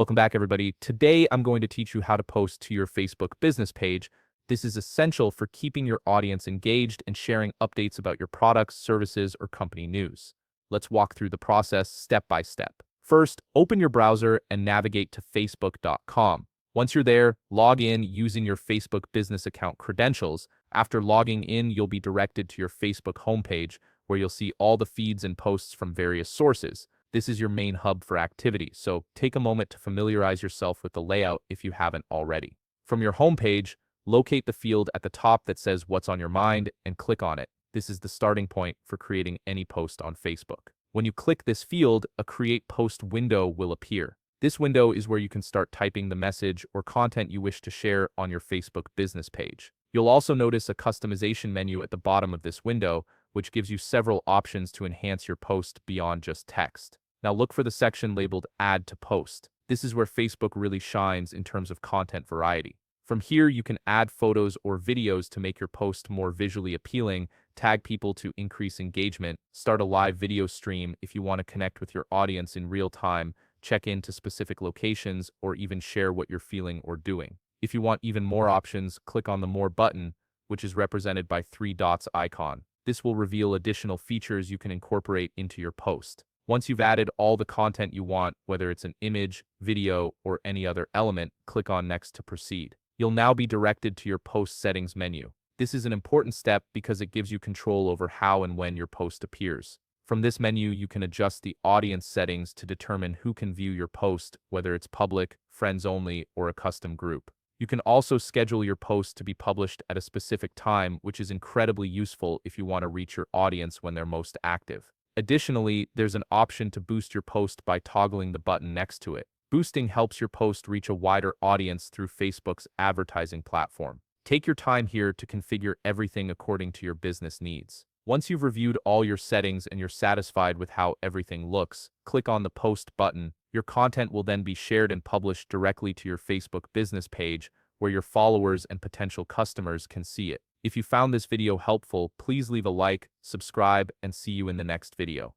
Welcome back, everybody. Today, I'm going to teach you how to post to your Facebook business page. This is essential for keeping your audience engaged and sharing updates about your products, services, or company news. Let's walk through the process step by step. First, open your browser and navigate to facebook.com. Once you're there, log in using your Facebook business account credentials. After logging in, you'll be directed to your Facebook homepage, where you'll see all the feeds and posts from various sources. This is your main hub for activity, so take a moment to familiarize yourself with the layout if you haven't already. From your homepage, locate the field at the top that says What's on your mind and click on it. This is the starting point for creating any post on Facebook. When you click this field, a Create Post window will appear. This window is where you can start typing the message or content you wish to share on your Facebook business page. You'll also notice a customization menu at the bottom of this window, which gives you several options to enhance your post beyond just text. Now look for the section labeled Add to Post. This is where Facebook really shines in terms of content variety. From here, you can add photos or videos to make your post more visually appealing, tag people to increase engagement, start a live video stream if you want to connect with your audience in real time, check into specific locations, or even share what you're feeling or doing. If you want even more options, click on the More button, which is represented by 3 dots icon. This will reveal additional features you can incorporate into your post. Once you've added all the content you want, whether it's an image, video, or any other element, click on Next to proceed. You'll now be directed to your post settings menu. This is an important step because it gives you control over how and when your post appears. From this menu, you can adjust the audience settings to determine who can view your post, whether it's public, friends only, or a custom group. You can also schedule your post to be published at a specific time, which is incredibly useful if you want to reach your audience when they're most active. Additionally, there's an option to boost your post by toggling the button next to it. Boosting helps your post reach a wider audience through Facebook's advertising platform. Take your time here to configure everything according to your business needs. Once you've reviewed all your settings and you're satisfied with how everything looks, click on the Post button. Your content will then be shared and published directly to your Facebook business page, where your followers and potential customers can see it. If you found this video helpful, please leave a like, subscribe, and see you in the next video.